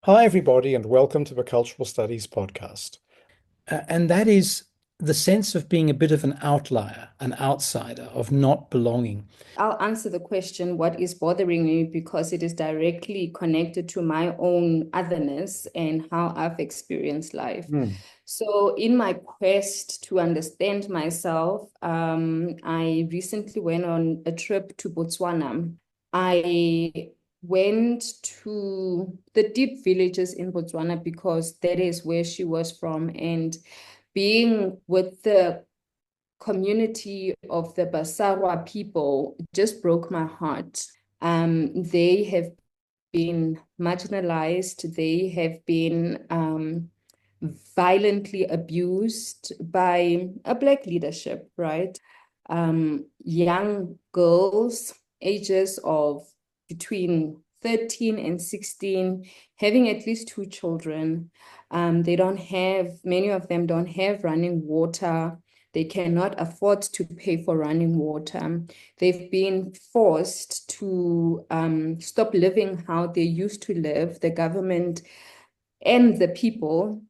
Hi, everybody, and welcome to the Cultural Studies podcast. And that is the sense of being a bit of an outlier, an outsider, of not belonging. I'll answer the question, what is bothering me, because it is directly connected to my own otherness and how I've experienced life. Hmm. So, in my quest to understand myself, I recently went on a trip to Botswana. I went to the deep villages in Botswana because that is where she was from. And being with the community of the Basarwa people just broke my heart. They have been marginalized. They have been violently abused by a Black leadership, right? Young girls, ages of between 13 and 16, having at least two children. They don't have, many of them don't have running water. They cannot afford to pay for running water. They've been forced to stop living how they used to live. The government and the people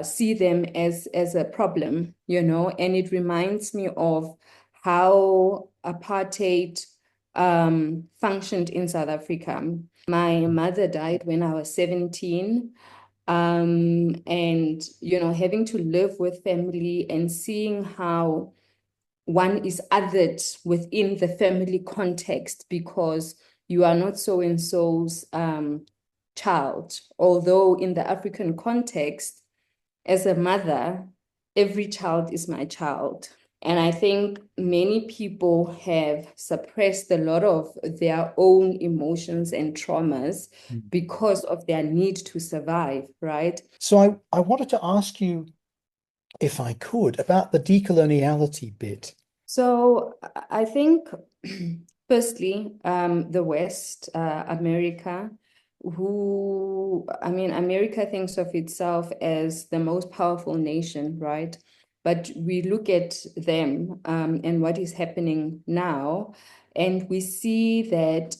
see them as a problem, and it reminds me of how apartheid functioned in South Africa. My mother died when I was 17. And having to live with family and seeing how one is othered within the family context because you are not so and so's child. Although in the African context, as a mother, every child is my child. And I think many people have suppressed a lot of their own emotions and traumas because of their need to survive, right? So I wanted to ask you, if I could, about the decoloniality bit. So I think, firstly, the West, America, America thinks of itself as the most powerful nation, right? But we look at them and what is happening now, and we see that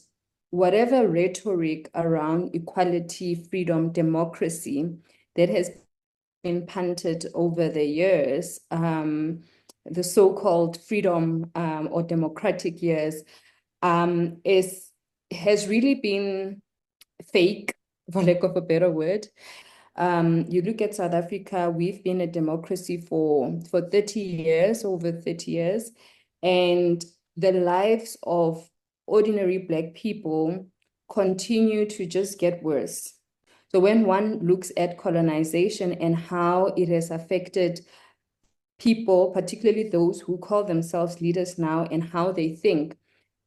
whatever rhetoric around equality, freedom, democracy that has been punted over the years, the so-called freedom or democratic years, has really been fake, for lack of a better word. You look at South Africa, we've been a democracy for 30 years, over 30 years, and the lives of ordinary Black people continue to just get worse. So when one looks at colonization and how it has affected people, particularly those who call themselves leaders now, and how they think,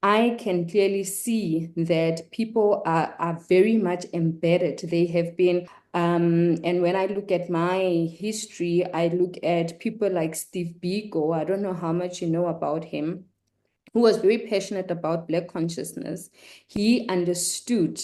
I can clearly see that people are very much embedded. They have been, and when I look at my history, I look at people like Steve Biko. I don't know how much you know about him, who was very passionate about Black consciousness. He understood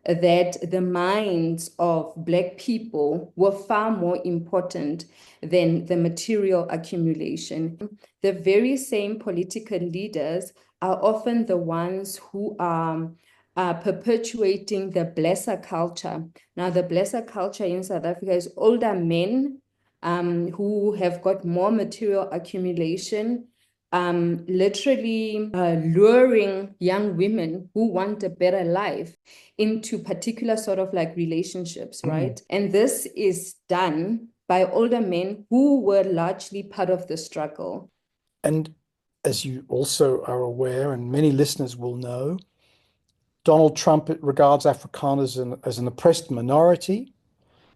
that the minds of Black people were far more important than the material accumulation. The very same political leaders are often the ones who are perpetuating the blesser culture. Now, the blesser culture in South Africa is older men who have got more material accumulation, literally luring young women who want a better life into particular sort of like relationships, right? And this is done by older men who were largely part of the struggle. And as you also are aware, and many listeners will know, Donald Trump regards Afrikaners as an oppressed minority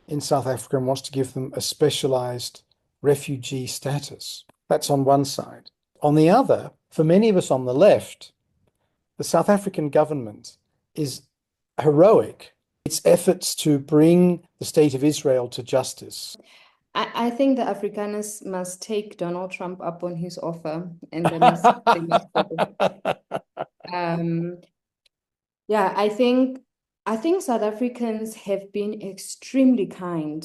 in South Africa and wants to give them a specialized refugee status. That's on one side. On the other, for many of us on the left, the South African government is heroic. Its efforts to bring the state of Israel to justice. I think the Afrikaners must take Donald Trump up on his offer, and they must go. Um, yeah, I think South Africans have been extremely kind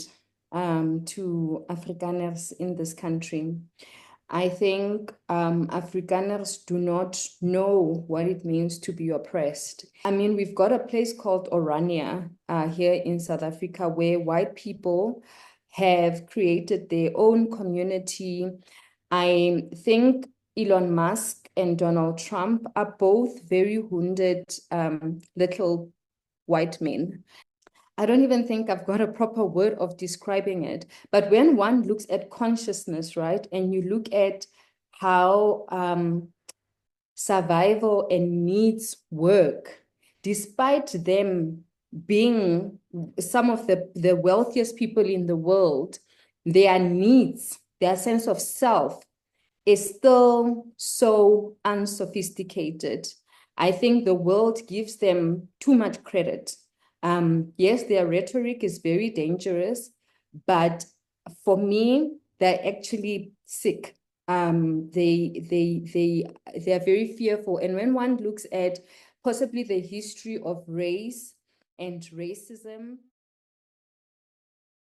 to Afrikaners in this country. I think Afrikaners do not know what it means to be oppressed. I mean, we've got a place called Orania here in South Africa where white people have created their own community. I think Elon Musk and Donald Trump are both very wounded little white men. I don't even think I've got a proper word of describing it. But when one looks at consciousness, right, and you look at how survival and needs work, despite them being some of the wealthiest people in the world, their needs, their sense of self is still so unsophisticated. I think the world gives them too much credit. Yes, their rhetoric is very dangerous, but for me, they're actually sick. They are very fearful. And when one looks at possibly the history of race and racism,